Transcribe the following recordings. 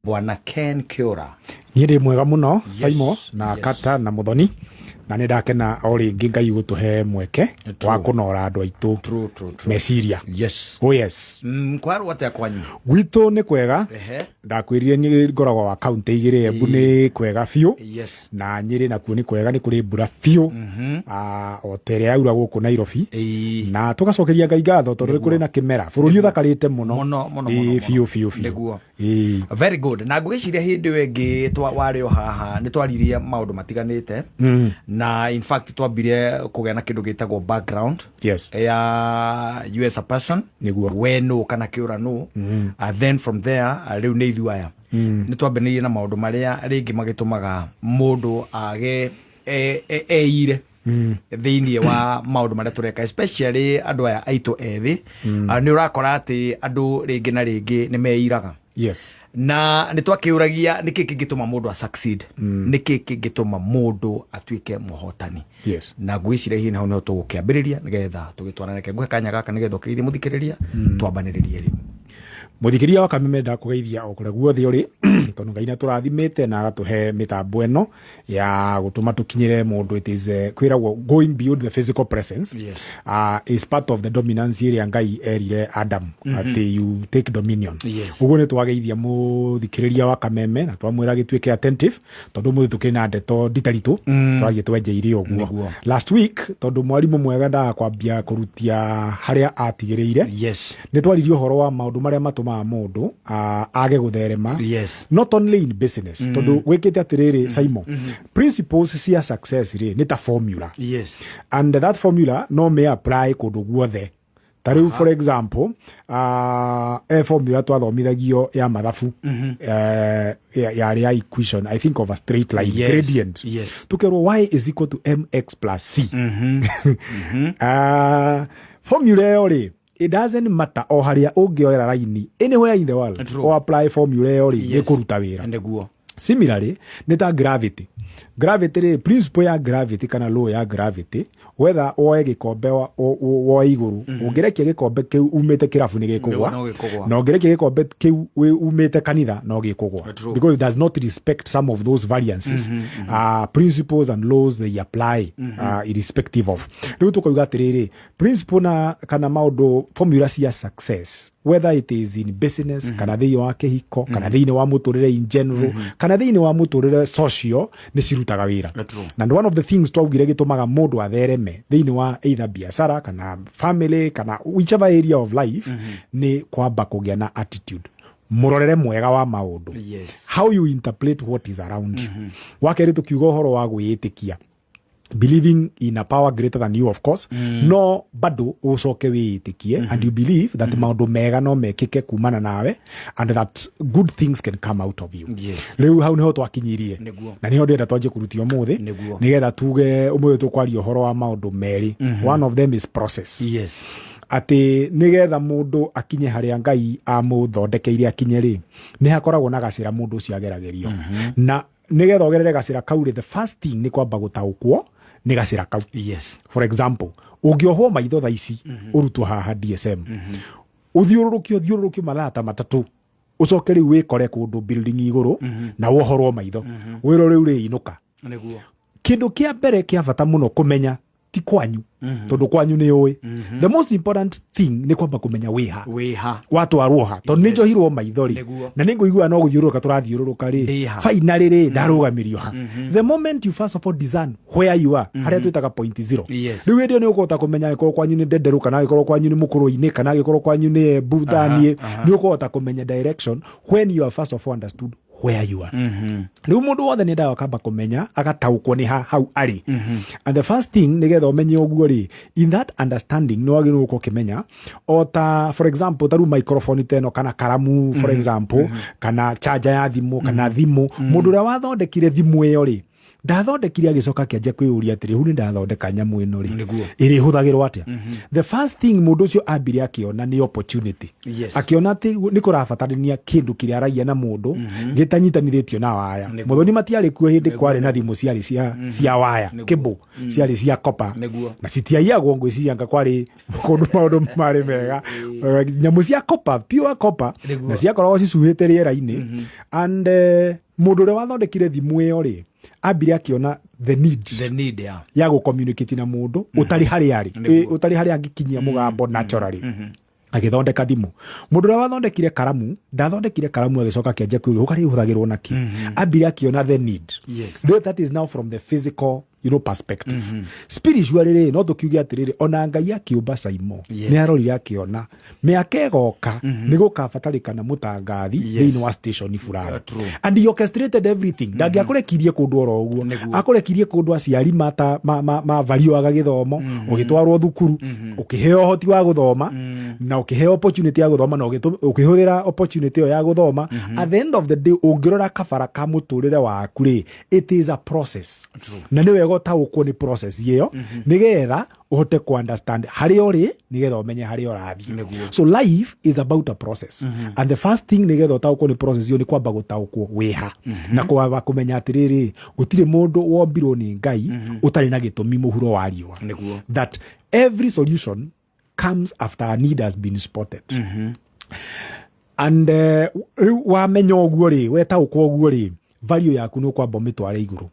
Bwana Ken Kiora. Niĩ ndĩ mwega mũno Saimo na Kata na Muthoni na nĩ ndakena o rĩngĩ Ngai gũtũhe mweke wa kũnora andũ aitũ meciria. Yes. Oh yes. Kwaru atia kwanyu? Gwitũ nĩ kwega. Ndakwĩrire nĩ ngoragwo wa kaunti igĩrĩ Embu nĩ kwega biũ. Yes. Na Nyĩrĩ nakuo nĩ kwega, nĩ kũrĩ mbura biũ. O tere yaura gũkũ Nairobi. Na tũgacokeria Ngai ngatho tondũ kũrĩ na kĩmera. Bũrũri ũthakarĩte mũno. Biũ. Very good. Na ngwĩciria hĩndĩ wengĩ warĩ o haha nĩ twaririe maũndũ matiganĩte. Na in fact twambire kũgĩa na kĩndũ gĩtagwo background. Yes. Ya you as a person. We no kana Kiora no. Then from there rĩu nĩ ithuĩ aya. Nĩ twambĩrĩirie na maũndũ marĩa rĩngĩ magĩtũmaga mũndũ age eire thĩinĩ wa maũndũ marĩa tũreka, especially andũ aya aitũ ethĩ. Nĩ ũrakora atĩ andũ rĩngĩ na rĩngĩ nĩ meiraga. Yes. Na nĩ twakĩũragia nĩkĩ kĩngĩtũma mũndũ a succeed, nĩkĩ kĩngĩtũma mũndũ atuĩke mũhotani. Yes. Na ngwĩciria hihi naho nĩho tũgũkĩambĩrĩria nĩgetha tũgĩtwaranĩke nguhe kanya gaka nĩgetha ũkĩithie mũthikĩrĩria twambanĩrĩrie rĩu. Mũthikĩrĩria wa Kameme ndakũgeithia o kũrĩa guothe ũrĩ tondũ Ngai nĩatũrathimĩte na agatũhe mĩtambo ĩno ya gũtũma tũkinyĩre mũndũ. It is kwĩragwo going beyond the physical presence. Yes. Is part of the dominance ĩrĩa Ngai erire Adam atĩ you take dominion. Yes. Ũguo nĩ twageithia mũthikĩrĩria wa Kameme na twamwĩra gĩtuĩke attentive tondũ mũthĩ tũkĩrĩ na ndeto nditaritũ twathiĩ twenjeire ũguo. Last week tondũ mwarimũ mwega ndakwambia kũrutia harĩa atigĩrĩire. Yes. Nĩ twaririe ũhoro wa maũndũ marĩa matũmaga mũndũ age gũtherema. Yes. Not only in business tondũ wĩkĩte atĩrĩrĩ Saimo, principles cia success rĩ nĩ ta formula. Yes. And that formula no me apply kũndũ guothe. Tarĩu for example formula twathomithagio ya mathabu ya equation, I think of a straight line. Yes. Gradient. Yes. Tukerwo y is equal to mx plus c. Formula ĩyo rĩ, it doesn't matter o haria ũngĩoera raini anywhere in the world or apply formula ĩyo rĩ nĩ kũruta wĩra. Similarly nĩ ta gravity. Gravity, principle ya gravity kana law ya gravity, whether oe gĩkombe wa igũrũ ũngĩrekia gĩkombe kĩu umĩte kĩrabu nĩ gĩkũgwa, na ũngĩrekia gĩkombe kĩu umĩte kanitha no gĩkũgwa, because it does not respect some of those variances. Principles and laws they apply irrespective of. Rĩu tũkoiga atĩrĩrĩ, principle na kana maũndũ formula cia success, whether it is in business kana thĩinĩ wa kĩhiko kana thĩinĩ wa mũtũrĩre in general kana thĩinĩ wa mũtũrĩre social, nĩ cirutaga wĩra. And one of the things twaugire gĩtũmaga mũndũ athereme thĩinĩ wa either biacara kana family kana whichever area of life nĩ kwamba kũgĩa na attitude, mũrorere mwega wa maũndũ. Yes. How you interpret what is around you. Wakerĩ tukiuga ũhoro wa gwĩtĩkia, believing in a power greater than you, of course. No bado ucoke wĩtĩkie and you believe that maũndũ mega no mekĩke kumana nawe and that good things can come out of you. Yes. Rĩu hau nĩho twakinyirie na nĩho ndĩrenda twanjie kũrutio ũmũthĩ nĩgetha tuge ũmũthĩ tũkwaria ũhoro wa maũndũ merĩ. One of them is process. Yes. Atĩ nĩgetha mũndũ akinye harĩa Ngai amũthondekeire akinye rĩ, nĩ hakoragwo na gacĩra mũndũ ũcio ageragĩrio. Na nĩgetha ũgerere gacĩra kau rĩ, the first thing nĩ kwamba gũtaũkwo nĩ gacĩra kau. Yes. For example, ũngĩohwo maitho thaa ici ũrutwo haha DSM, ũthiũrũrũkio mathaa ta matatũ, ũcoke rĩu wĩkore kũndũ building igũrũ na wohorwo maitho, wĩrwo rĩu rĩ inũka. Kĩndũ kĩa mbere kĩa bata mũno kũmenya ti kwanyu tondũ kwanyu nĩ ũĩ. The most important thing nĩ kwamba kũmenya wĩha watwarwo ha, tondũ nĩ njohirwo maitho rĩ na nĩ ngũigua no gũthiũrũrũka tũrathiũrũrũka rĩ finally rĩ ndarũgamĩrio ha. The moment you first of all discern where you are, harĩa twĩtaga point zero, rĩu hĩndĩ ĩyo nĩ ũkũhota kũmenya angĩkorwo kwanyu nĩ Ndenderu kana angĩkorwo kwanyu nĩ Mũkũrũ-inĩ kana angĩkorwo kwanyu nĩ Embu Thani, nĩ ũkũhota kũmenya direction when you are first of all understood where you are. Rĩu mũndũ wothe nĩ ndawa kamba kũmenya agataũkwo nĩ hau arĩ. And the first thing nĩgetha ũmenye ũguo rĩ, in that understanding nĩ wagĩrĩirwo gũkorwo ũkĩmenya o ta for example ta rĩu microphone teno kana karamu for example kana charger ya thimũ kana thimũ, mũndũ ũrĩa wathondekire thimũ ĩyo rĩ ndathondekire agicoka kianjia kwĩyũria atĩrĩ hu nĩ ndathondeka nyamũ ĩno rĩ ĩrĩhũthagĩrwo atĩa. The first thing mũndũ ũcio ambire akĩona nĩ opportunity. Akĩona atĩ nĩ kũrabatarania kĩndũ kĩrĩa aragia na mũndũ gĩtanyitanithĩtio na waya. Mũthoni matiarĩ kuo hĩndĩ kwarĩ na thimũ ciarĩ cia waya kĩbũ ciarĩ cia copper na citiaiagwo ngwĩciria anga kwarĩ kũndũ maũndũ marĩ mega. Nyamũ cia copper, pure copper, na ciakoragwo cicuhĩte rĩera-inĩ. And mũndũ ũrĩa wathondekire thimũ ĩyo rĩ ambire akĩona the need ya gũcommunicate na mũndũ ũtarĩ harĩa arĩ, ũtarĩ harĩa angĩkinyia mũgambo naturally. Agĩthondeka thimũ. Mũndũ ũrĩa wathondekire karamu ndathondekire karamu agĩcoka kĩanjia kwĩyũria ũkarĩ ũhũthagĩrwo naki. Ambire akĩona the need. That is now from the physical perspective. Spiritually no tukiuge atiriri ona Ngai akiumba Saimo ni arorire akiona mĩaka ĩgoka nĩ gũkabatarĩkana mũtangathi thĩinĩ wa station fulani, and he orchestrated everything. Ndangĩakũrekirie kũndũ oro ũguo, akũrekirie kũndũ aciari mavarioaga gĩthomo, ũgĩtwarwo thukuru, ũkĩheo ũhoti wa gũthoma na ũkĩheo opportunity ya gũthoma na ũkĩhũthĩra opportunity ĩyo ya gũthoma. At the end of the day ũngĩrora kabara ka mũtũrĩre waku rĩ, it is a process. Na nĩwe gũtaũkwo nĩ process ĩyo nĩgetha uhote ku understand harĩa ũrĩ nĩgetha ũmenye harĩa ũrathiĩ. So life is about a process, and the first thing nĩgetha ũtaũkwo nĩ process ĩyo nĩ kwamba gũtaũkwo wĩha na kwamba kũmenya atĩrĩrĩ gũtirĩ mũndũ wombirwo nĩ Ngai ũtarĩ na gĩtũmi mũhuro wa riũa. That every solution comes after a need has been spotted. And wamenya ũguo rĩ, wetaũkwo ũguo rĩ, value yaku nĩ kwamba ũmĩtware igũrũ.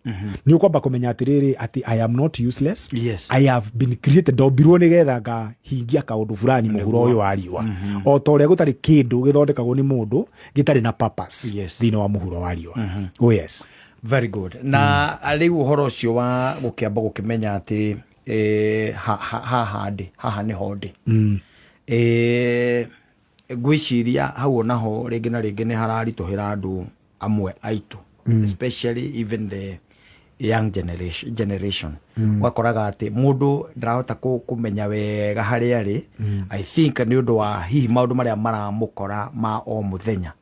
Nĩ kwamba kũmenya atĩrĩrĩ atĩ I am not useless. I have been created, ndombirwo nĩgetha ngahingia kaũndũ fulani mũhuro ũyũ wa riũa. O ta ũrĩa gũtarĩ kĩndũ gĩthondekagwo nĩ mũndũ gĩtarĩ na purpose thĩinĩ wa mũhuro wa riũa. Oh yes. Very good. Na rĩu ũhoro ũcio wa gũkĩamba gũkĩmenya atĩ haha nĩ honde. Ngwĩciria hau onaho rĩngĩ na rĩngĩ nĩ hararitũhĩra andũ amwe aitũ, especially even the young generation. Wakoraga atĩ mũndũ ndarahota kũmenya wega harĩa arĩ. I think nĩ ũndũ wa hihi maũndũ marĩa maramũkora ma o mũthenya.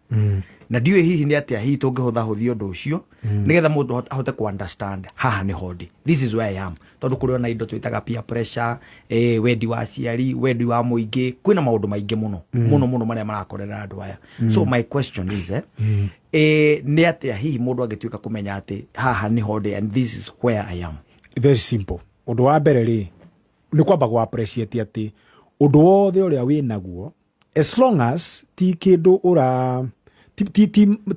Na ndiũĩ hihi nĩ atĩa hihi tũngĩhũthahũthia ũndũ ũcio nĩgetha mũndũ ahote ku understand haha nĩ honde, this is where I am. Tondũ kũrĩ ona indo twĩtaga peer pressure, wendi wa aciari, wendi wa mũingĩ, kwĩna maũndũ maingĩ mũno marĩa marakorera andũ aya. So my question is nĩ atĩa hihi mũndũ angĩtuĩka kũmenya atĩ haha nĩ honde and this is where I am? Very simple. Ũndũ wa mbere rĩ nĩ kwamba gũ appreciate atĩ ũndũ wothe ũrĩa wĩnaguo, as long as ti kĩndũ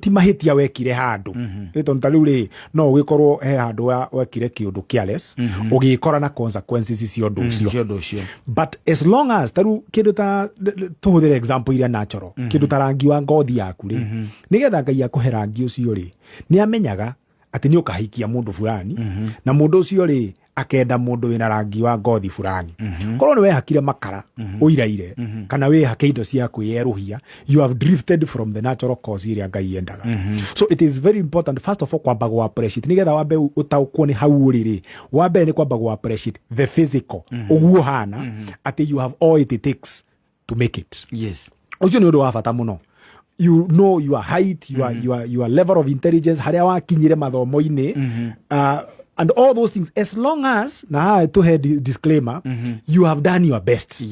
ti mahĩtia wekire handũ. Tondũ tarĩu rĩ no ũgĩkorwo he handũ wekire kĩũndũ careless ũgĩkora na consequences cia ũndũ ũcio. But as long as tarĩu kĩndũ ta tũhũthĩre example iria natural, kĩndũ ta rangi wa ngothi yaku rĩ, nĩgetha Ngai akũhe rangi ũcio rĩ, nĩ amenyaga atĩ nĩ ũkahikia mũndũ fulani na mũndũ ũcio rĩ akenda mũndũ wĩna rangi wa ngothi fulani. Korwo nĩ wehakire makara ũiraire kana wehake indo cia kwĩyeruhia, you have drifted from the natural cause iria Ngai endaga. So it is very important first of all kwamba gũ appreciate nĩgetha wambe ũtaũkwo nĩ hau ũrĩ rĩ, wambe nĩ kwamba gũ appreciate the physical ũguo hana atĩ you have all it takes to make it. Ũcio nĩ ũndũ wa bata mũno. You know your height, your level of intelligence, harĩa wakinyire mathomo-inĩ, and all those things, as long as na to head disclaimer, you have done your best.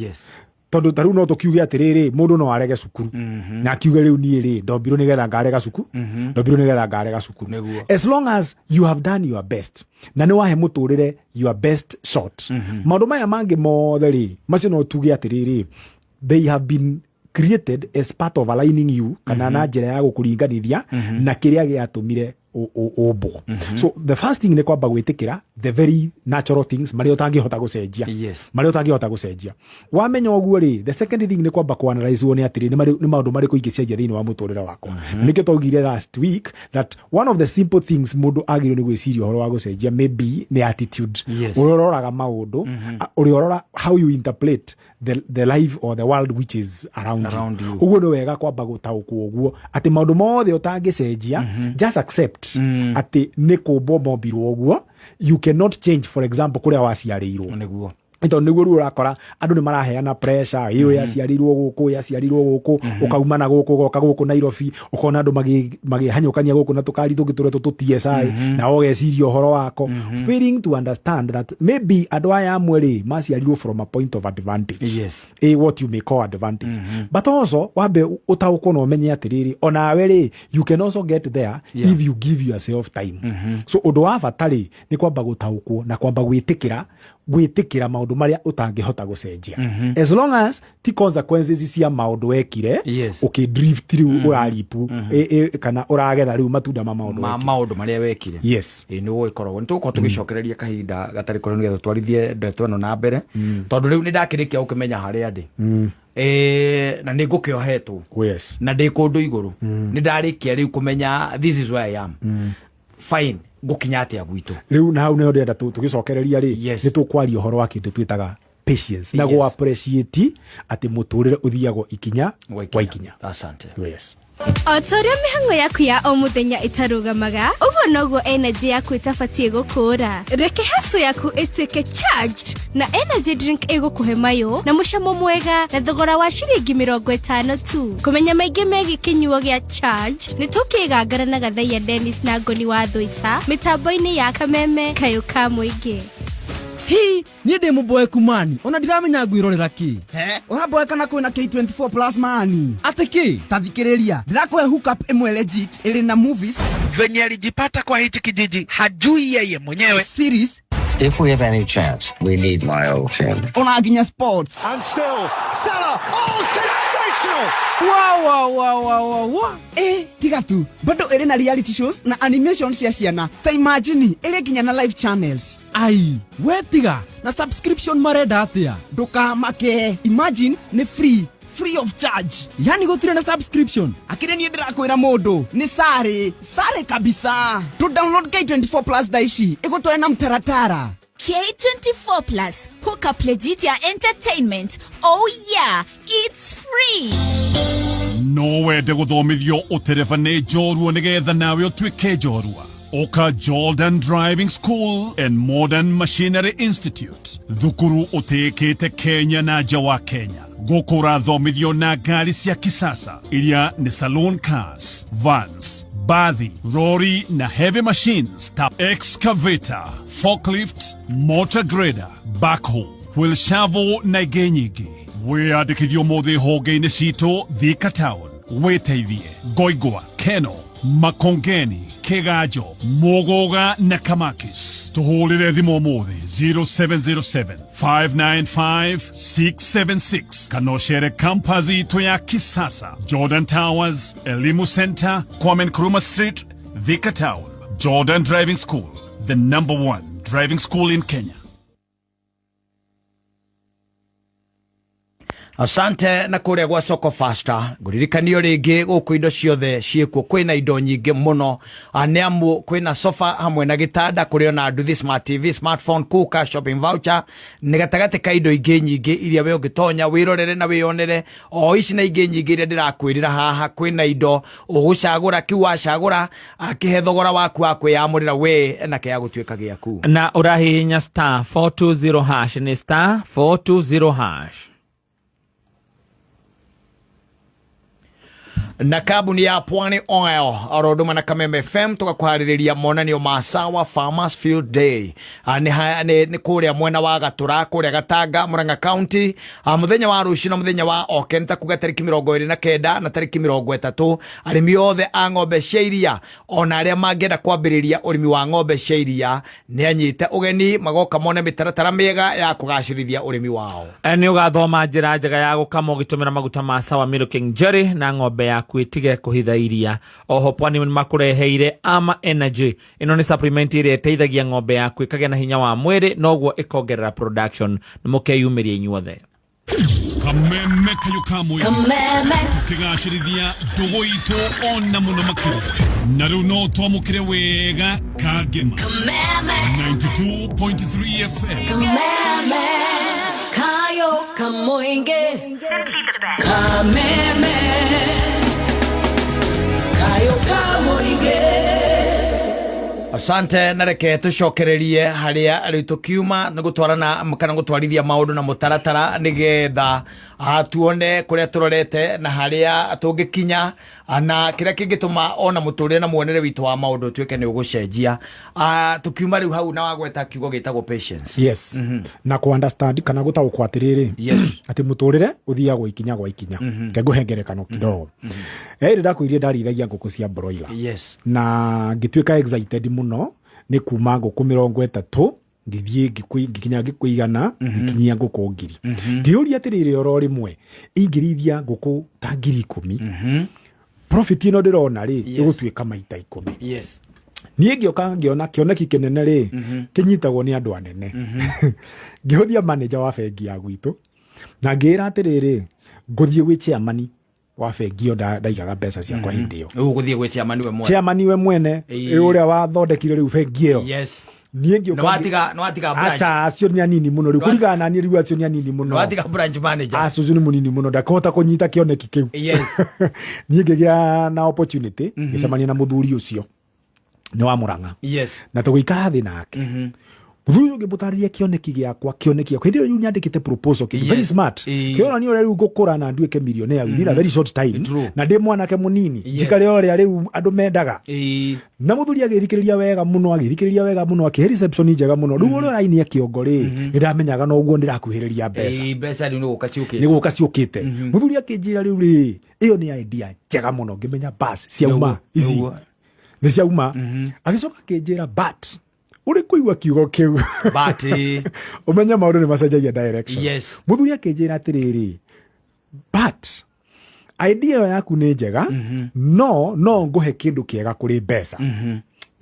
Tondu taru no tukiuge atiriri mundu no arege cukuru na akiuge riu nie ri ndombirwo nigetha ngarega cukuru, ndombirwo nigetha ngarega cukuru. As long as you have done your best na ni wahe muturire your best shot, maundu maya mangi mothe ri macio no tuge atiriri they have been created as part of aligning you kana na njĩra ya gũkũringanithia na kĩrĩa gĩatũmire ũmbwo. So the first thing nĩ kwamba gwĩtĩkĩra the very natural things marĩa ũtangĩhota gũcenjia, marĩa ũtangĩhota gũcenjia. Wamenya ũguo rĩ, the second thing nĩ kwamba ku-analyze nĩ atĩrĩ nĩ maũndũ marĩkũ ingĩcenjia thĩinĩ wa mũtũrĩre wakwa. Nĩkĩo twaugire last week that one of the simple things mũndũ agĩrĩirwo nĩ gwĩciria ũhoro wa gũcenjia maybe nĩ attitude. Ũrĩa ũroraga maũndũ, ũrĩa ũrora how you interpret the life or the world which is around you. Ũguo nĩ wega kwamba gũtaũkwo ũguo atĩ maũndũ mothe ũtangĩcenjia, just accept atĩ nĩ kũmbwo mombirwo ũguo. You cannot change, for example, kũrĩa waciarĩirwo. ito niguo ru urakora andu ni maraheana pressure iyo yaciarirwo guku ukauma na guku goka guku Nairobi ukona andu magihanyukania guku na tukari tungiture TSI na ogeciria uhoro wako failing to understand that maybe andu aya amwe maciarirwo from a point of advantage, what you may call advantage, but also wabe utauko no menye atiriri onawe you can also get there if you give yourself time. So undu wa batari ni kwamba gutaukwo na kwamba gwitikira maundu maria utangihota gucenjia as long as the consequences cia maundu wekire drift riu uraripu kana uragetha riu matunda ma maundu maria wekire ni uikorwo nituko tugicokereria kahinda gatari kore nigetha twarithie ndeto eno na mbere tondu riu ni ndakirikia ukimenya haria ndi na ni ngukiohetwo na ndi kundu iguru ni ndarikia riu kumenya this is where I am fine gukinya atia gwitu riu na hau ne ndenda tugicokereria ni tukwaria uhoro wa kindu twitaga patience na go appreciate ati muturire uthiago ikinya kwa ikinya. Asante. Otoria mihango yaku ya o muthenya itarugamaga ugo nogo energy yaku itabatie gukura. Reke haso yaku itike charged na energy drink igukuhe mayo na mucamo mwega na thogora wa ciringi 50 tu. Kumenya maingĩ megi kinyuo gya charge ni tukigangara na Gathaiya Dennis na Ngoni wa Thũita mitambo-ini ya Kameme Kayo ka Mũingĩ. Hi, ni ndi muboeku mani. Ona ndiramenya ngwirorera ki. Uraboeka na kwina K24 Plus mani. Ate ki? Tathikiriria. Ndirakuhe hookup imwe legit ili na movies. Venye alijipata kwa hichi kijiji hajui yeye mwenyewe. Series. If we have any chance, we need my old team. Unaginya sports. And still, Salah. Oh, sensational! Wow. Tiga tu. Bado ere na reality shows na animation cia ciana. Ta imagine ere ginya na live channels. Ai, we tiga na subscription marenda atia. Nduka make. Imagine ni free of charge. Yani gutire na subscription. Akire ni ndirakwira mundu ni sare kabisa. To download K24 Plus daishi igutware na mtaratara. K24 Plus, hook up legit ya entertainment. Oh yeah, it's free. No wende guthomithio uterefane njorua nigetha nawe utuike njorua. Oka Jordan Driving School and Modern Machinery Institute. Thukuru utekete Kenya na nja wa Kenya. Gukura thomithio na ngari cia kisasa iria ni saloon cars, vans, bathi, lorry na heavy machines ta excavator, forklift, motor grader, backhoe, wheel shovel na ingĩ nyingĩ. Wĩandĩkithio mothe honge-inĩ citũ Thika Town. Wĩteithie Ngoigwa, Keno, Makongeni, Kiganjo, Mogoga na Kamakis. Tuhũrĩre thimũ mothe 0707 595 676 kana ũcere campus itũ ya kisasa Jordan Towers, Elimu Center, Kwame Nkrumah Street, Thika Town. Jordan Driving School, the #1 driving school in Kenya. Asante na kuria gwa Soko Faster. Nguririkanio ringi guku indo ciothe ciekuo kwina indo nyingi muno aneamu kwina sofa hamwe na gitanda kurio na nduthi smart TV, smartphone, kuka, shopping voucher nigatagate ka indo ingi nyingi iria we ungitonya wirorere na wionere o ici na ingi nyingi iria ndirakwirira haha kwina indo ugucagura kiwacagura akihe thogora waku akwiyamurira we na ke agutwika giaku na urahihinya *420# ni *420#. Na kabuni ya Pwani Oil aroduma na Kameme FM tukakuhaririria monanio ma Sawa Farmers Field Day ni kuria mwena wa Gatura kuria Gatanga Murang'a County muthenya wa rucio na muthenya wa okenta kuga tariki 29 na tariki 30 arimi othe a ng'ombe cia iria ona aria mangenda kwambiriria urimi wa ng'ombe cia iria ni anyite ugeni magoka mone mitaratara miega ya kugacirithia urimi wao. Ni ugathoma njira njega ya gukama ugitumira maguta ma Sawa Milking Jerry na ng'ombe ya kwitige kuhitha iria. Oho Pwani makureheire Ama Energy. Ino ni supplement iria iteithagia ng'ombe yaku ikagĩa na hinya wa mwĩrĩ noguo ikongerera production. Nimukeyumiria inyuothe. Kameme Kayo ka Mũingĩ tukigacĩrithia ndugu itu ona muno makĩria na rĩu no twamũkĩre wega Kagema 92.3 FM. Kameme Kayo ka Mũingĩ Kameme Kayo ka Mũingĩ. Asante na reke tucokererie haria ari tukiuma na gutwarana kana gutwarithia maundu na mutaratara nigetha tuone kuria turorete na haria tungikinya na kiria kingituma ona muturire na muonere witu wa maundu tweke ni ugucenjia tukiuma riu hau na wagweta kiugo gitagwo patience. Yes. Na ku understand kana gutaukwa atiriri. Yes. Ati muturire uthiagwo ikinya gwa ikinya. Nguhengerekano kidogo. Ndakwiririe ndarithagia nguku cia broiler. Yes. Na ngitwika excited muno ni kuma nguku 30 ngithie ngikinya ngikuigana ngikinyia nguku 1000. Ngiuria atiriri oro rimwe ingirithia nguku ta 10,000. Profit ino ndirona ri igutwika maita 10. Yes. Niĩ ngĩoka ngĩona kĩoneki kĩnene rĩ kĩnyitagwo nĩ andũ anene. Ngĩhũthia manager wa bengi ya gwitũ na ngĩra atĩrĩrĩ ngũthiĩ gwĩ chairman wa bengi ĩyo ndaigaga mbeca ciakwa hĩndĩ ĩyo. Ũgũthiĩ gwĩ chairman we mwene. Chairman we mwene ũrĩa wathondekire rĩu bengi ĩyo. Yes. Niĩ ngĩoka no watiga branch. Acha acio nĩ anini mũno rĩu kũringana na niĩ rĩu acio nĩ anini mũno. No watiga branch manager. Acio nĩ mũnini mũno ndakahota kũnyita kĩoneki kĩu. Yes. Niĩ ngĩgĩa na opportunity ngĩcemania na mũthuri ũcio ni wa Murang'a. Yes. Na tugikara thi nake. Muthuri ungi mutaririe kioneki giakwa hindi yo nyandikite proposal very smart. Kiona ni ore riu ngukura na nduike millionaire within a very short time. Na ndi mwanake munini njikare ore riu andu mendaga. Na muthuri agirikiriria wega muno akihe reception njega muno. Riu ore raini ya kiongo ri ndamenyaga no guo ndirakuhiriria mbeca. Mbeca ni gukaciukite. Ni gukaciukite. Muthuri akinjira riu ri iyo ni idea njega muno ngimenya bas ciauma ici. Ni ciauma agicoka kinjira but uri kuigwa kiugo kiu but umenya maundu ni macenjagia direction. Yes. Muthuri akinjira atiriri but idea yaku ni njega no nguhe kindu kiega kuri mbeca.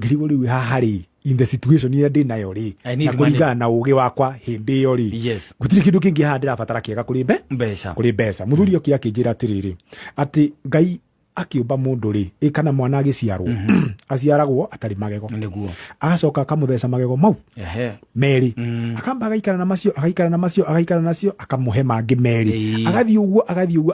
Ngirigo riu hahari in the situation ya ndi nayo ri na kuringana na ugi wakwa hindi yo ri gutiri kindu kingi handira batara kiega kuri mbeca. Muthuri akinjira atiriri ati Ngai akiumba mundu ri ikana mwana agiciarwo aciaragwo atari magego niguo agacoka akamutheca magego mau meri akamba agaikara na macio akamuhe mangi meri agathii uguo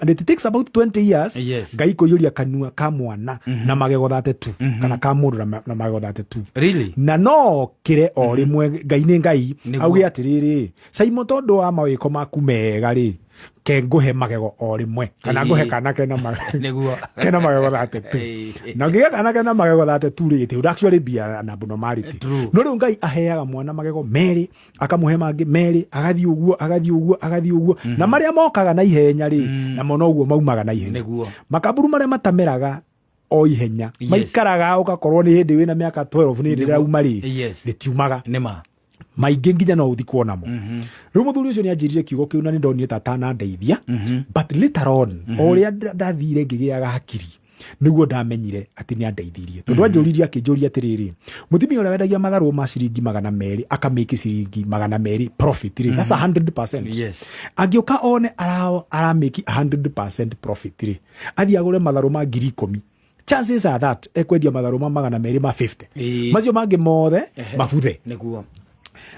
and it takes about 20 years Ngai kuyuria kanua ka mwana na magego 32 kana ka mundu na magego 32 really na no kire o rimwe Ngai ni Ngai auge atiriri Simon tondu wa mawiko maku mega ri ke nguhe magego o rimwe kana nguhe kana kena niguo kena magego 32 na ngiga kana kena magego 32 ri it would actually be an abnormality. No riu Ngai aheaga mwana magego meri akamuhe mangi meri agathii uguo na maria mokaga na ihenya ri na mono uguo maumaga na ihenya makaburu maria matameraga o ihenya maikaraga ugakorwo ni hindi wina miaka 12 ni hindi rauma ri ritiumaga nima maingi nginya no uthi kuona mo. Riu muthuri ucio ni anjiririe kiugo kiu na ni ndonire tatana ndeithia but later on oria ndathire ngigiaga hakiri niguo ndamenyire ati ni andeithirie tondu anjuririe akinjuria atiriri mutimia uria wendagia matharu ma ciringi 200 akamiki ciringi 200 profit ri that's 100%. Yes. Agioka one aramiki 100% profit ri athi agure matharu ma 10,000 chances are that ekwendia matharu ma 200 ma 50 macio mangi mothe mabuthe niguo.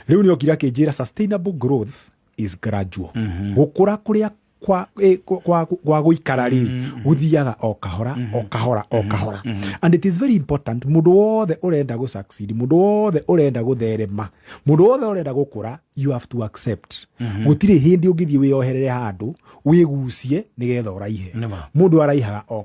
Riu ni okira kinjira sustainable growth is gradual. Gukura kuria kwa guikara ri guthiaga o kahora. And it is very important mundu wothe urenda go succeed, mundu wothe urenda gutherema, mundu wothe urenda gukura, you have to accept gutire hindi ungithie wiyoherere handu wigucie nigetha uraihe. Mundu araihaga o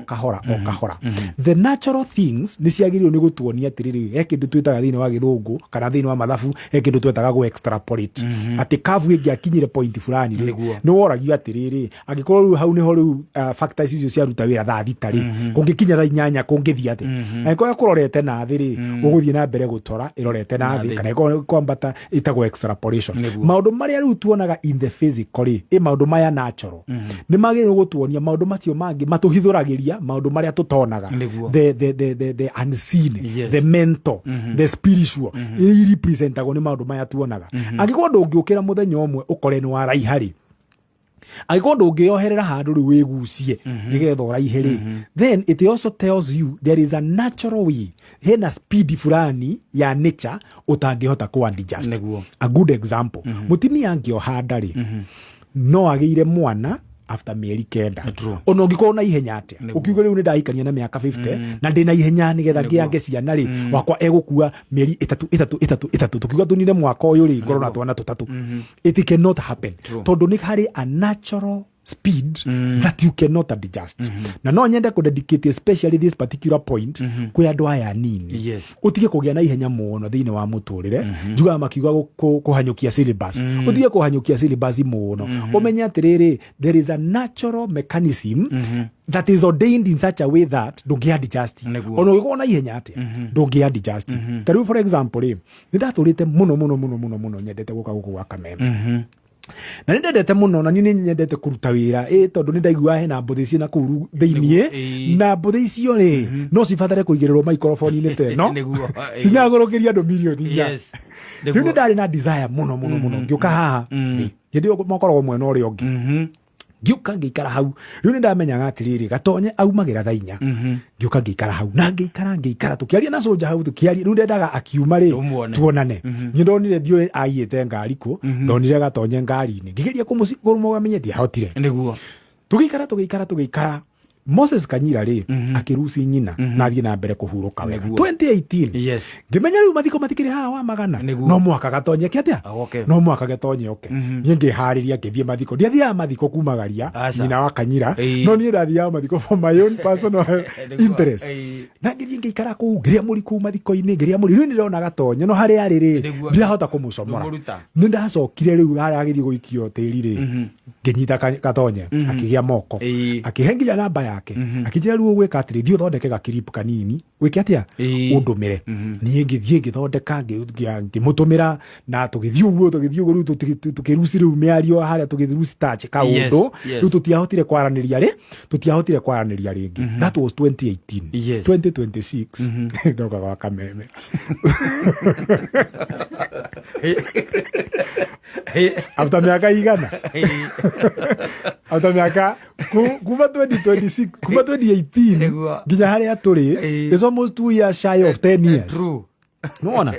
kahora. The natural things ni ciagirirwo ni gutuonia atiriri ekindu twitaga thini wa githungu kana thini wa mathabu ekindu twitaga go extrapolate ati kavu ingiakinyire point fulani ri ni woragio atiriri angikorwo riu hau niho riu factors icio ciaruta wira thaa thita ri kungikinya thaa 8 kungithia ati angikorwo kurorete na thi ri uguthie na mbere gutora irorete na thi kana kwambata itago extrapolation. Maundu maria riu tuonaga in the physical ri maundu maya natural ni magirwo gutuonia maundu macio mangi matuhithuragiria maundu maria tutonaga the unseen the mental the spiritual representagwo ni maundu maya tuonaga. Angikorwo ndungiukira muthenya umwe ukore ni waraihari agiko ndungioherera handu ri wigucie nigetha uraihere then it also tells you there is a natural way hena speed fulani ya nature utangihota ku adjust. A good example mutimia angiohanda ri no ageire mwana after mieri kenda ona ngiko na ihenya atia ukiuga riu ni ndaikania na miaka 50 na ndina ihenya ni getha ngiange ciana ri wakwa egukua mieri 3 tukiuga tunire mwaka uyu ri ngoro na twana tutatu it cannot happen tondu ni hari a natural speed that you cannot adjust na no nyende ko dedicate especially this particular point kwa andu aya nini utige kugia na ihenya muno thiini wa muturire juga makiuga kuhanyukia syllabus utige kuhanyukia syllabus muno umenya atiriri there is a natural mechanism that is ordained in such a way that don't get adjust ono giko na ihenya atia don't get adjust tariu for example ni ndaturite muno nyendete guka guku wa Kameme na ndendete muno na nyine nyendete kuruta wira tondu ni ndaigua hena mbuthi cia na kuru theinie na mbuthi icio ri no cibatare kuigirirwo microphone ni te no cinyagorokeria andu milioni nya ni ndari na desire muno ngiuka haha ndio mokorwo mwena uri ongi ngiuka ngikara hau riu ni ndamenyaga atiriri Gatonye aumagira thainya ngiuka ngikara hau na ngikara tukiaria na soja hau tukiaria riu ndendaga akiuma ri tuonane ni ndonire dio aiyete ngari ku ndonire Gatonye ngari-ini ngigeria kumusikurumuga menye dia hotire niguo tugikara Moses Kanyira ri akirusi nyina na thie na mbere kuhuruka wega 2018 ngimenya riu mathiko matikiri haha wa magana no mwaka Gatonye kiatia no mwaka Gatonye nie ngihariria ngithie mathiko ndiathia mathiko kumagaria nyina wa Kanyira no nie ndathia mathiko for my own personal interest na ngithie ngikara ku ngiria muri ku mathiko-ini ngiria muri riu ndirona Gatonye no hari ari ri ndirahota kumucomora ni ndacokire riu hari agithie guikio tiri ri nginyita Gatonye akigia moko akihengia namba yake akijira riu gwika atiri thio thondeke gakiripu kanini wiki atia undumire ni ngithie ngithondeka ngimutumira na tugithio uguo riu tukirusi riu miario haria tugithurusi touch ka undu riu tutiahotire kwaraniria ringi that was 2018 2026 ndoka kwa Kameme after miaka igana after miaka kuma 2026 kuma 2018 nginya haria turi is almost 2 years shy of 10 years true nona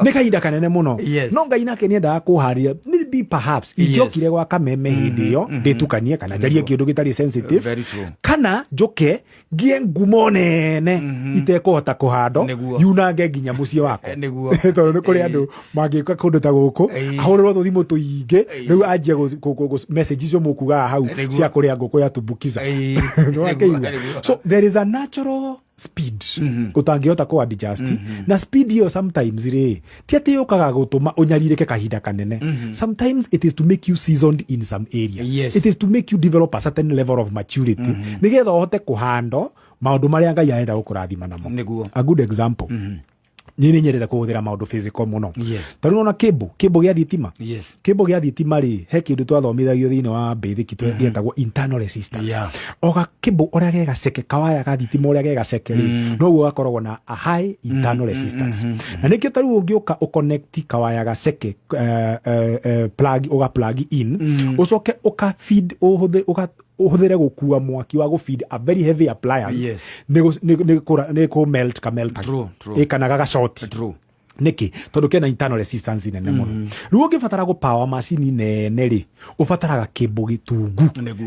ne kaida kanene muno no ngai nake ni nda kuharia maybe perhaps ikiokire gwa Kameme hindi yo nditukanie kana jarie kindu gitari sensitive kana njoke ngie ngumo nene itekuhota kuhando yunange nginya mucie wako tondu kuri andu magika kundu ta guku ahorwo thimo tuinge riu anjia message icio mukuga hau cia kuri nguku ya tubukiza so there is a natural speed utangihota ku adjust na speed yo sometimes ri tiate yokaga gutuma unyaririke kahinda kanene sometimes it is to make you seasoned in some area it is to make you develop a certain level of maturity nigetha uhote kuhando maundu maria Ngai arenda gukurathima namo a good example nini nyerera kuhuthira maundu physical muno tari na cable gya thitima cable gya thitima ri he kindu twathomithagio thiini wa basic twetagwo internal resistance oga cable oria gega seke kawaya ga thitima oria gega seke ri no guo gakoragwo na a high internal resistance na nikio tari ungiuka uconnect kawaya ga seke plug in ucoke uka feed uhuthire gukua mwaki wa gufeed a very heavy appliance ne ko melt kana gaga short niki tondu kena internal resistance nene muno riu ungibatara go power machine nene ri ubataraga cable gitungu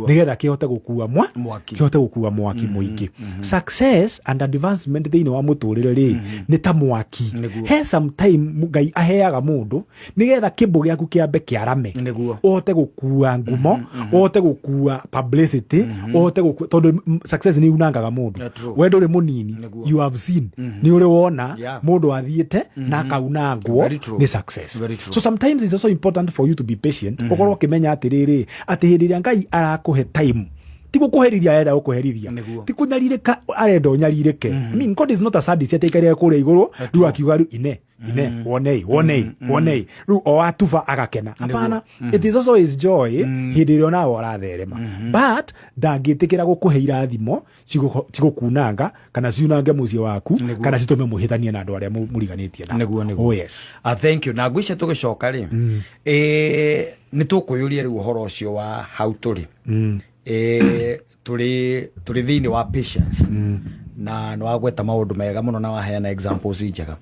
nigetha kihote gukua mwaki muingi success and advancement thiini wa muturire ri ni ta mwaki he sometime Ngai aheaga mundu nigetha cable giaku kiambe kiarame uhote gukua ngumo uhote gukua publicity uhote tondu success ni unangaga mundu wendo ri munini you have seen ni uri wona mundu athiete na kaunangwo ni success so sometimes it's also important for you to be patient ukorwo kimenya atiriri ati hindi Ngai arakuhe time tiko kuherithia arenda gukuherithia tiko nyaririka arenda unyaririke I mean God is not a sadist ateikare kure iguru riu akiuga riu ine wonei riu o atuva agakena apana it is also his joy hindi rio nawe uratherema but ndangitikira gukuhe irathimo cigukunanga kana ciunange mucie waku kana citume muhithanie na andu aria muriganitie na oh yes thank you na ngwicia tugicoka ri ni tukuyuria riu uhoro ucio wa how turi turi thiini wa patience na no agweta maundu mega muno na waheana examples njega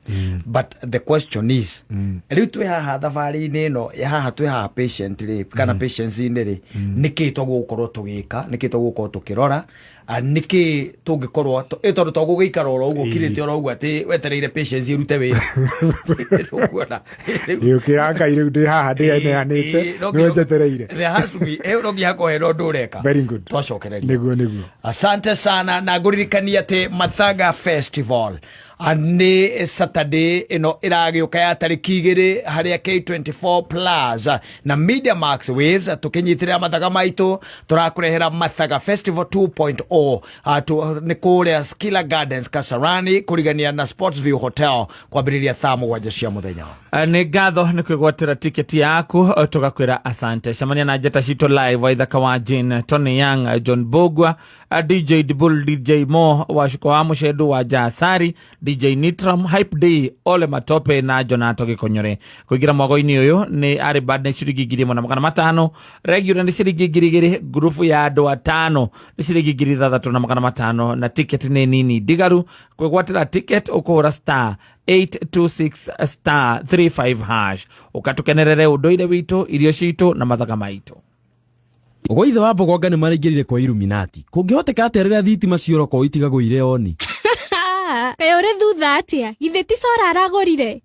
but the question is riu twi haha thabari-ini no haha twi haha patiently kana patience ini ri niki twagukorwo tugika niki twagukorwo tukirora niki tungikorwo itondo twaguikara oro uguo kirite oro uguo ati wetereire patience irute wira uguona yukiranga ire ndi haha ndi aneanite no wetereire there has to be erogi yako hero ndureka very good twacokereria niguo asante sana na nguririkania ati Mathaga Festival ni Saturday ino iragiuka ya tariki 2 haria K24 Plus na Media Max Waves tukinyitira mathaga maitu turakurehera Mathaga Festival 2.0 ni kuria Skilla Gardens Kasarani kurigania na Sportsview Hotel kwambiriria thaa 7 cia muthenya ni ngatho ni kwigwatira tiketi yaku tugakwira asante camania na Njata Cito live wa ithaka wa Jane Tony Young John Bogwa DJ Dibul DJ Mo washuko wa mushedu wa Jasari DJ Nitram Hype Day Ole Matope na Jonato Gikonyore kuigira mwago-ini uyu ni ari bad ni ciringi 1,500 regular ni ciringi 2,000 grupu ya andu 5 ni ciringi 3,500 na ticket ni nini digaru kwigwatira ticket ukuhura star 826 star 35 hash ukatukenerere unduire witu irio citu na mathaga maitu ugo ithe wa Bogonga ni maringirire kwa Illuminati kungihoteka aterera thitima cioroko itigagwire oni uri thutha atia ithe ti sora aragorire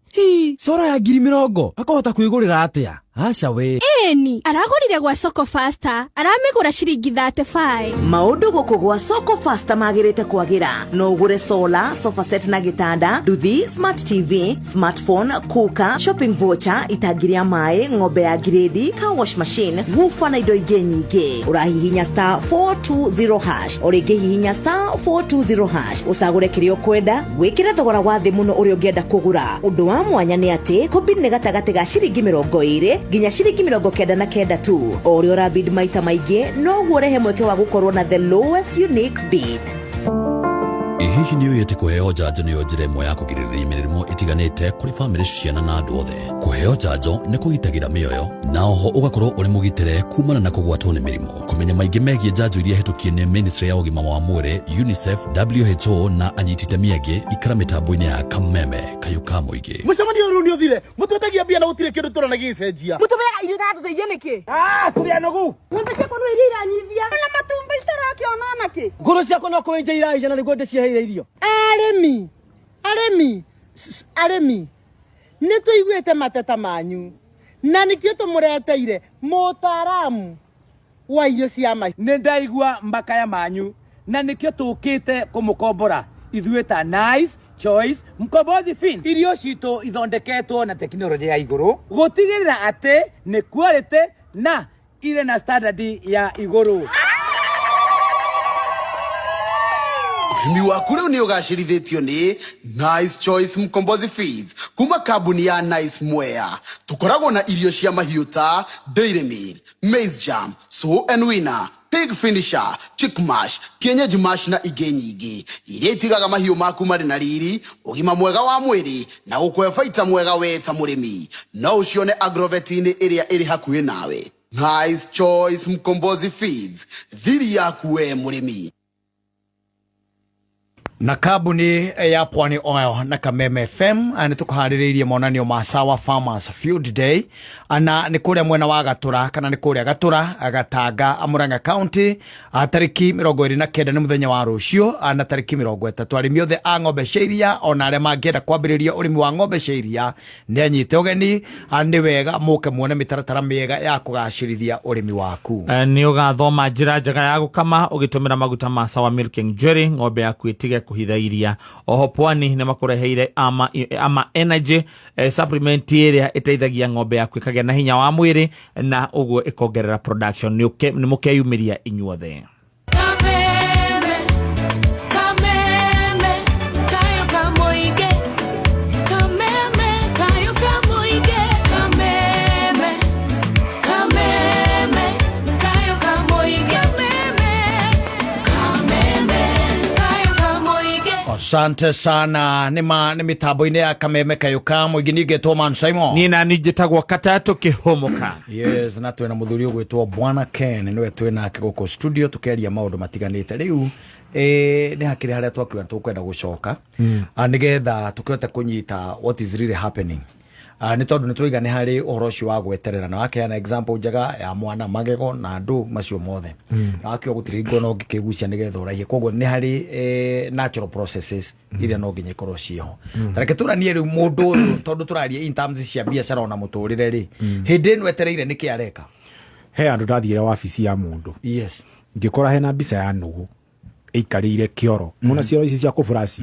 sora ya 20,000 akahota kwigurira atia aca we eni aragorire gwa Soko Faster aramigura ciringi 35 maundu guku gwa Soko Faster magirite kwagira no ugure solar sofa set na gitanda nduthi smart TV smartphone kuka shopping voucher itagiria mai ng'ombe ya grade car wash machine woofer na indo ingi nyingi urahihinya star 420 hash oringi hihinya star 420 hash usagure kirio kwenda wikire thogora wa thi muno uri ungienda kugura undu wa mwanya ni ati kombini ni gatagati ga ciringi 20 ginya ciringi 99 tu ori ora bid maita maige no guorehe mweke wa gukorwo na the lowest unique bid hihi ni uyete kuheo janjo ni njira imwe ya kugiririria mirimo itiganite kuri family ciana na andu othe kuheo janjo ni kugitagira mioyo na oho ugakorwo uri mugitire kumana na kugwatwo ni mirimo kumenya maingi megie janjo iria hetukie ni ministry ya ugima wa mwiri UNICEF WHO na anyitite miege ikara mitambo-ini ya kameme kayuka muingi mucemanio ru ni uthire mututagia bia na gutire kindu turona gicenjia mutumega irio tatu teithia niki kuria nogu ng'ombe ciakwa no iria iranyivia na matumba itarakiona naki nguru ciakwa no kuenja iraija na niguo ndiciheire irio aremi ni tuiguite mateta manyu na nikio tumureteire mutaramu wa irio cia mai ni ndaigua mbakaya manyu na nikio tukite kumukombora ithuita Nice Choice Mkombozi Feed irio citu ithondeketwo na teknolojia ya iguru gutigirira ati ni quality na ile na standard ya iguru urimi waku riu ni ugacirithitio ni Nice Choice Mkombozi Feeds kuma kambuni ya Nice Mwea tukoragwo na irio cia mahiu ta Dairy Meal, Maize Jam, So and Winner, Pig Finisher, Chick Mash, Kienyeji Mash na ingĩ nyingĩ iria itigaga mahiu maku marĩ na riri ũgima mwega wa mwĩrĩ na gũkũhe baita mwega we ta mũrĩmi no ũcione Agrovet-inĩ ĩrĩa ĩrĩ hakuhĩ nawe. Nice Choice Mkombozi Feeds thiri yaku we mũrĩmi na kambuni ya Pwani Oil na Kameme FM ni tukuhaririirie monanio ma Sawa Farmers Field Day ana ni kuria mwena wa Gatura kana ni kuria Gatura Gatanga Murang'a County tariki 29 ni muthenya wa rucio na tariki 30 arimi othe a ng'ombe cia iria ona aria mangienda kwambiriria urimi wa ng'ombe cia iria ni anyite ugeni ni wega muke muone mitaratara miega ya kugacirithia urimi waku ni ugathoma njira njega ya gukama ugitumira maguta ma Sawa Milking Jelly ng'ombe yaku itige kuhithairia oho Pwani ni makureheire ama energy supplement iria iteithagia ng'ombe yaku ikagĩa na hinya wa mwĩrĩ na uguo ikongerera production ni mukeyumiria inyuothe Asante sana. Nĩ mitambo-inĩ ya Kameme Kayuka mũingĩ ngetwo Man Simon. Niĩ na niĩ njĩtagwo Katato Kĩhomoka. Yes, na twĩna mũthuri ũgwĩtwo Bwana Ken nĩwe twĩnake gũkũ studio tũkĩaria maũndũ matiganĩte. Rĩu nĩ hakĩrĩ harĩa twakiuga tũkwenda gũcoka nĩgetha tũkĩhote kũnyita what is really happening. Nĩ tondũ nĩ tũiga nĩ harĩ ũhoro ũcio wa gweterera na wakeana example njega ya mwana magego na andũ macio mothe na wakĩo gũtirĩ ngono ngĩkĩgucia nĩgetha ũraihie koguo nĩ harĩ natural processes iria no nginya ikorwo ciĩho. Tareke tũranie rĩu mũndũ ũyũ tondũ tũraria in terms cia biacara na mũtũrĩre rĩ hĩndĩ ĩno etereire nĩkĩ areka. He andũ ndathiire wabici ya mũndũ yes ngĩkora hena mbica ya nũgũ ĩikarĩire kĩoro nona cioro ici cia kũburaci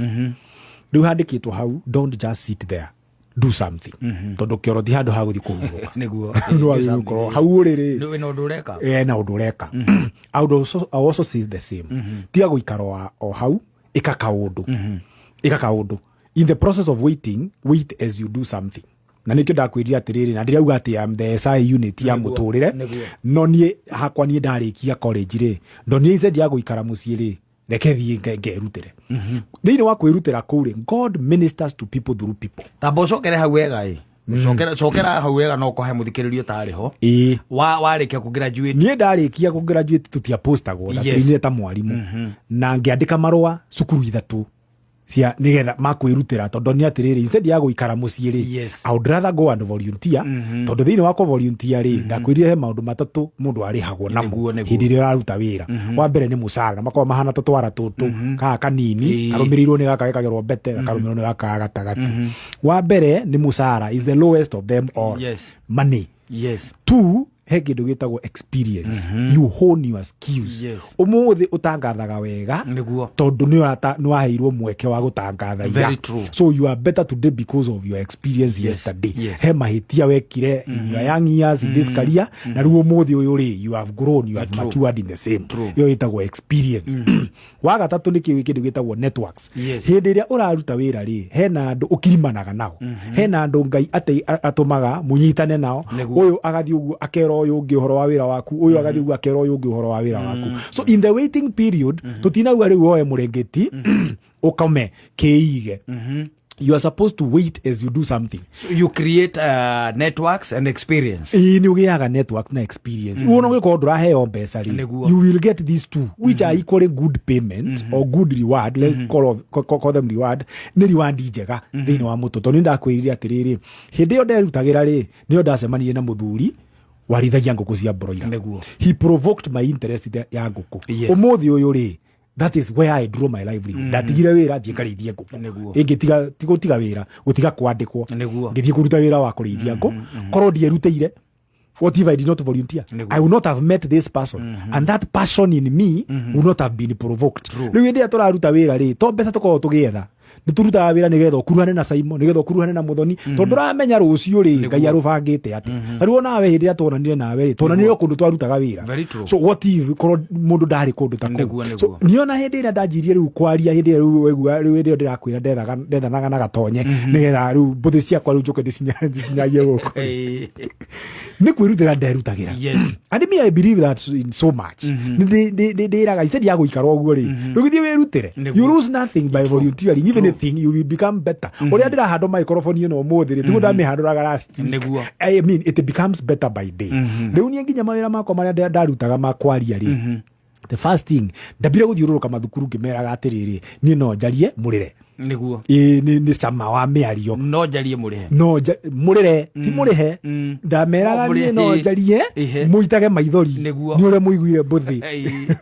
rĩu handĩkĩtwo hau don't just sit there, do something. Tondũ kĩoro ti handũ ha gũthiĩ kũhurũka nĩguo no gũkorwo hau ũrĩrĩ na ũndũ ũreka na ũndũ ũreka. I also see the same. Tiga gũikara o hau ĩka kaũndũ in the process of waiting, wait as you do something. Na nĩkĩo ndakwĩrire atĩrĩrĩ na ndĩrauga atĩ am the SI unit ya mũtũrĩre no niĩ hakwa niĩ ndarĩkia college rĩ ndonire icendi ya gũikara mũciĩ rĩ reke thiĩ ngerutĩre thĩinĩ wa kwĩrutĩra kũu rĩ God ministers to people through people. Tamba ũcokere hau wega cokera hau wega no kũhe mũthikĩrĩrio tarĩ ho warĩkia kũgraduate. Niĩ ndarĩkia kũgraduate tũtiapostagwo tũinire ta mwarimũ na ngĩandĩka marũa cukuru ithatũ cia nigetha makwĩrutĩra tondũ nĩ atĩrĩrĩ instead ya gũikara mũciĩ rĩ I would rather go and volunteer tondũ thĩinĩ wa volunteer rĩ ndakwĩrire he maũndũ matatũ mũndũ arĩhagwo namo hĩndĩ ĩrĩa ũraruta wĩra. Wa mbere nĩ mũcara makorwo mahana tũtwara tũtũ kaka kanini karũmĩrĩirwo nĩ gaka gekagĩrwo mbete gakarũmĩrĩirwo nĩ gaka gatagati. Wa mbere nĩ mũcara is the lowest of them all. Money. Two, he kĩndũ gĩtagwo experience. You hone your skills. Ũmũthĩ ũtangathaga wega tondũ nĩ waheirwo mweke wa gũtangatha. So you are better today because of your experience yesterday. He mahĩtia wekire in your young years in this career na rĩu ũmũthĩ ũyũ rĩ you have grown, you have matured in the same. Ĩyo ĩtagwo experience. Wa gatatũ nĩ kĩndũ gĩtagwo networks. Hĩndĩ ĩrĩa ũraruta wĩra rĩ hena andũ ũkirimanaga nao, hena andũ Ngai atũmaga mũnyitane nao, ũyũ agathiĩ ũguo akero ũyũ ũngĩ ũhoro wa wĩra waku, ũyũ agathiĩ ũguo akero ũyũ ũngĩ ũhoro wa wĩra waku. So in the waiting period tũtinauga rĩu woe mũrengeti ũkome kĩige. You are supposed to wait as you do something. So you create networks and experience. Nĩ ũgĩaga network na experience. Uona ũgĩkorwo ndũraheo mbeca rĩ you will get these two which are equally good payment or good reward. Let's call them reward. Nĩ reward njega thĩinĩ wa mũtũtũ. Nĩ ndakwĩrire atĩrĩrĩ hĩndĩ ĩyo nderutagĩra rĩ nĩyo ndacemanirie na mũthuri warithagia ngũkũ cia broiler. He provoked my interest ya ngũkũ. Ũmũthĩ ũyũ rĩ that is where I draw my livelihood. Ndatigire wĩra thiĩ ngarĩithie ngũkũ. Gũtiga wĩra gũtiga kwandĩkwo ngĩthiĩ kũruta wĩra wa kũrĩithia ngũkũ korwo ndierutĩire. What if I did not volunteer? I would not have met this person and that passion in me would not have been provoked. Rĩu hĩndĩ ĩrĩa tũraruta wĩra rĩ to mbeca tũkorwo tũgĩetha nĩ tũrutaga wĩra nĩgetha ũkuruhane na Simon, nĩgetha ũkuruhane na Mũthoni tondũ ũramenya rũciũ rĩ Ngai arũbangĩte atĩ. Na rĩu nawe hĩndĩ ĩrĩa tuonanire nawe rĩ tuonanire kũndũ twarutaga wĩra. So what if korwo mũndũ ndarĩ kũndũ ta kũu. So niona hĩndĩ ĩrĩa ndanjirie rĩu kwaria hĩndĩ ĩrĩa rĩu hĩndĩ ĩyo ndĩrakwĩra ndethanaga na gatonye nĩgetha rĩu mbũthĩ ciakwa rĩu njoke ndĩcinyagie gũkũ. Nĩ kwĩrutĩra nderutagĩra. And me I believe that in so much. Ndĩraga instead ya gũikara ũguo rĩ rĩu gĩthiĩ wĩrutĩre. You lose nothing by volunteering. Even you will become better. Ũrĩa ndĩrahanda microphone ĩno ũmũthĩ rĩ tiguo ndamehandũraga last week. I mean it becomes better by day. Rĩu niĩ nginya mawĩra makwa marĩa ndarutaga makwaria rĩ the first thing ndambire gũthiũrũrũka mathukuru ngĩmeraga atĩrĩrĩ niĩ no njarie mũrĩre nĩguo nĩ cama wa mĩario no njarie mũrĩhe mũrĩre ti mũrĩhe ndameraga niĩ no njarie mũitage maithori nĩ ũrĩa mũiguire mbũthĩ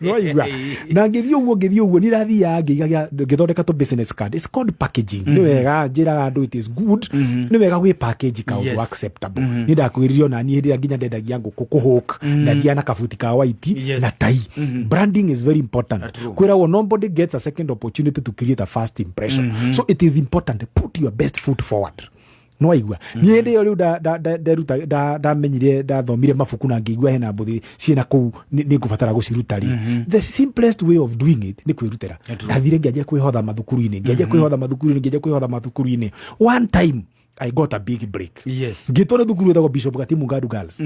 no igua na ngĩthiĩ ũguo nĩ ndathiaga ngĩthondeka to business card. It's called packaging. Nĩ wega njĩraga andũ it is good nĩ wega gwĩ package kaũndũ acceptable. Nĩ ndakwĩrire ona niĩ hĩndĩ ĩrĩa nginya ndendagia ngũkũ kũhũk ndathiaga na kabuti ka white na tai. Branding is very important. Kwĩragwo nobody gets a second opportunity to create a first impression. So it is important to put your best foot forward. No igua niĩ hĩndĩ ĩyo rĩu ndamenyire ndathomire mabuku na ngĩigua hena mbũthĩ ciĩna kũu nĩ ngũbatara gũciruta rĩ the simplest way of doing it nĩ kwĩrutĩra. Ndathire ngĩanjia kwĩhotha mathukuru-inĩ one time I got a big break. Yes. Ngitwara thukuru etagwo Bishop Gatimu Ngadu Girls.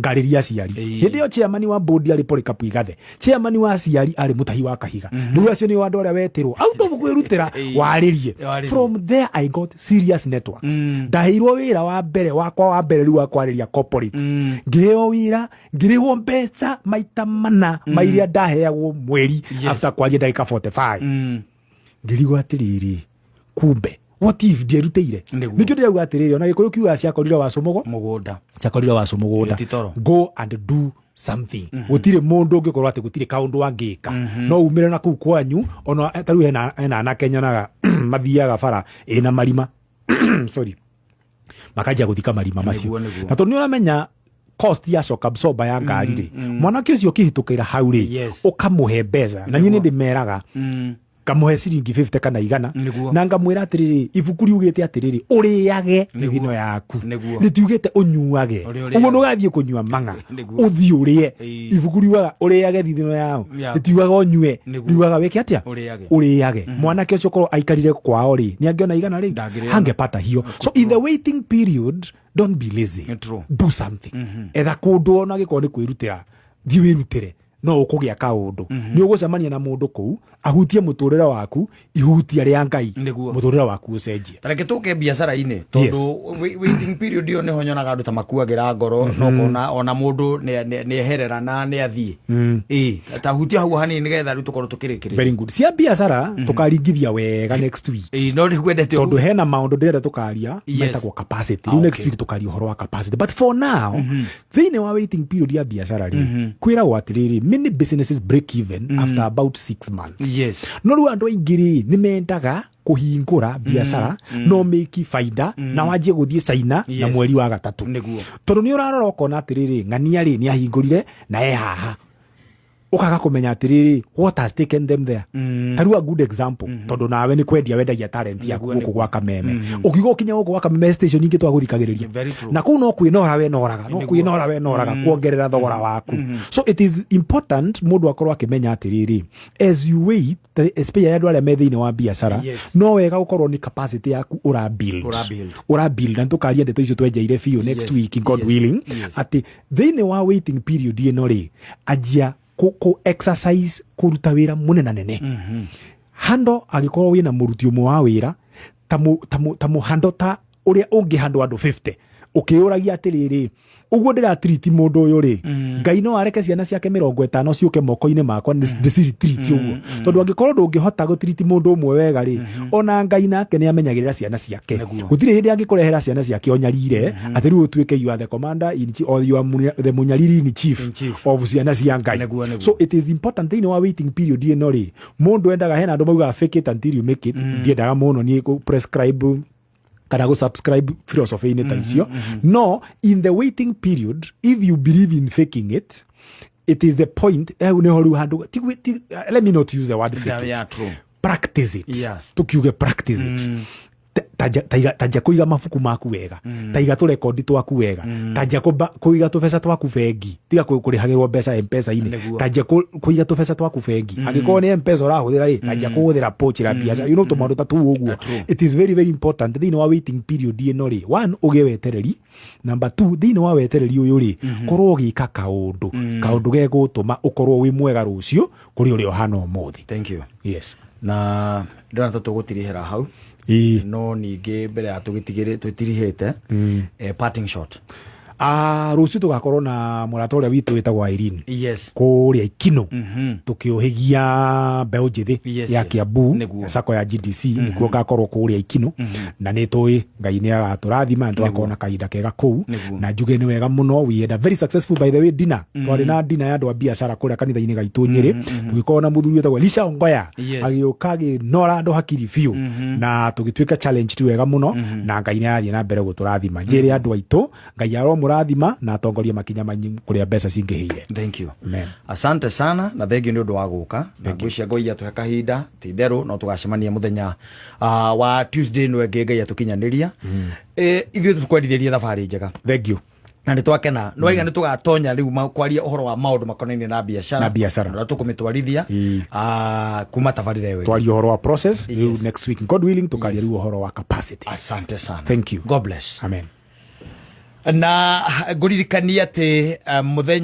Ngariria aciari. Hindi yo chairman wa board ari Polycarp Igathe. Chairman wa aciari ari Mutahi wa Kahiga. Ndu acio ni wandu aria wetirwo out of kwirutira waririe. From there I got serious networks. Ndahirwo wira wa mbere wakwa wa mbere riu wa kwariria corporates. Ngiheo wira, ngirihwo mbeca maita mana mairia ndaheagwo mweri after kwaria ndagika 45. Ngirigwo atiriri kumbe what if ndierutire nikio ndirauga atiriri ona gikuyu kiuga ciakorire wa Somogo mugunda ciakorire wa Somogunda go and do something gutire mundu ungikorwo ati gutire kaundu wangika no umire na kuu kwanyu ona taru ena na Kenya na mathiaga bara ina marima sorry makaja guthika marima macio na to ni uramenya cost ya shock absorber ya ngari ri mwanake ucio kihitukira hau ri ukamuhe mbeca na nyine ndimeraga kamuhe ciringi 50 kana igana na ngamwira atiriri ibuku riugite atiriri uriage thino yaku nitiugite unyuage uguo ndugathie kunyua manga uthi urie ibuku riugaga uriage thino yao nitiugaga unyue riugaga weke atia uriage mwanake ucio korwo aikarire kwao ri ni angiona igana ri hangepata hiyo. So in the waiting period don't be lazy, do something. Etha kundu ona giko ni kwirutira thi wirutire no ukugia kaundu ni ugucemania na mundu kuu ahutie muturira waku ihutia ria Ngai muturira waku ucenjie tareke tuke biashara ine tondu waiting period yo ne honyonaga andu ta makuagira ngoro no ona mundu ne herera na ne athie ta hutia hau hanini nigetha ritu korwo tukirikire very good cia biashara tukaringithia wega next week no ri kwendete tondu hena maundu ndirenda tukaria metagwo capacity next week tukaria horo wa capacity but for now thine wa waiting period ya biashara ri kwira watiriri many businesses break even after about 6 months. Yes. No ru andu aingiri ni mendaga kuhingura biashara no make faida na wajie guthie China na mweri wa gatatu. Tondu ni urarora ukona atiriri ng'ania ri ni ahingurire na haha ukaga kumenya atiriri what has taken them there. Taru a good example tondu nawe ni kwendia wendagia talent yaku guku gwa Kameme ukigo ukinya guku gwa Kameme station ingi twaguthikagiriria na kuu no kwinora we noraga no kwinora we noraga kuongerera thogora waku. So it is important mundu akorwo akimenya atiriri as you wait especially andu aria me thiini wa biashara no wega gukorwo ni capacity yaku ura build na tukaria ndeto icio twenjeire biu next week God willing ati thiini wa waiting period ino ri ajia ko exercise kuruta wira munena nene hando agikorwo wina muruti umwe wa wira tamu hando ta uria ungi hando andu 50 ukiuragia atiriri uguo ndira treat mundu uyu ri Ngai no areke ciana ciake 50 ciuke moko-ini makwa ndiciri treat uguo tondu angikorwo ndungihota gu treat mundu umwe wega ri ona Ngai nake ni amenyagirira ciana ciake gutire hindi angikurehera ciana ciake onyarire atiru utuike you are the commander in chief or you are the munyariri in chief of ciana cia Ngai. So it is important in our waiting period ino ri mundu endaga hena andu mauga fake it until you make it ndiendaga muno ni ku prescribe kana go subscribe philosophy in icio no in the waiting period if you believe in faking it is the point let me not use the word fake it practice it tukiuge practice it taja kuiga mafuku maku wega taiga tu record twaku wega taja kuiga tu pesa twaku bengi tiga kurihagirwo mbeca M-Pesa ine taja kuiga tu pesa twaku bengi angiko ni M-Pesa urahuthira ri taja kuhuthira pochi la biashara you know to maundu tatu uguo. It is very very important thini wa waiting period ino ri one uge wetereri number 2 thini wa wetereri uyu ri korwo gika kaundu gegutuma ukorwo wi mwega rucio kuri uri ohana umuthi. Thank you. Yes na ndona tugutirihera hau no ningi mbere ya tugitigire twitirihite parting shot rucio tugakorwo na murata uria witu witagwo Irene kuria Ikino tukiuhigia mbeu njithi ya Kiambu sako ya GDC nikuo gakorwo kuria Ikino na nitui Ngai ni agaturathima twakona kahinda kega kuu na njuge ni wega muno we had a very successful by the way dinner twari na dinner ya andu a biashara kuria kanitha-ini gaitu Nyeri tugikona na muthuri witagwo Elisha Ongoya agiukagi nora andu hakiri fiu na tugituika challenge tu wega muno na Ngai ni athie na mbere guturathima njiri andu aitu Ngai aro murathima na atongoria makinya manyi kuria mbeca cingihiire. Thank you. Amen. Asante sana na thank you ni undu wa guka na ngwiciria Ngai atuhe kahinda ti theru no tugacemania muthenya wa Tuesday no ngai atukinyaniria ithuĩ tukwenditheria thabari njega. Thank you. na nitwakena no iga nitugatonya riu kwaria uhoro wa maundu makonainie na biashara na tukumitwarithia kuma tabarira ewe twaria uhoro wa process riu next week God willing tukaria riu uhoro wa capacity. Asante sana, thank you, God bless, amen. Na nguririkania ati muthenya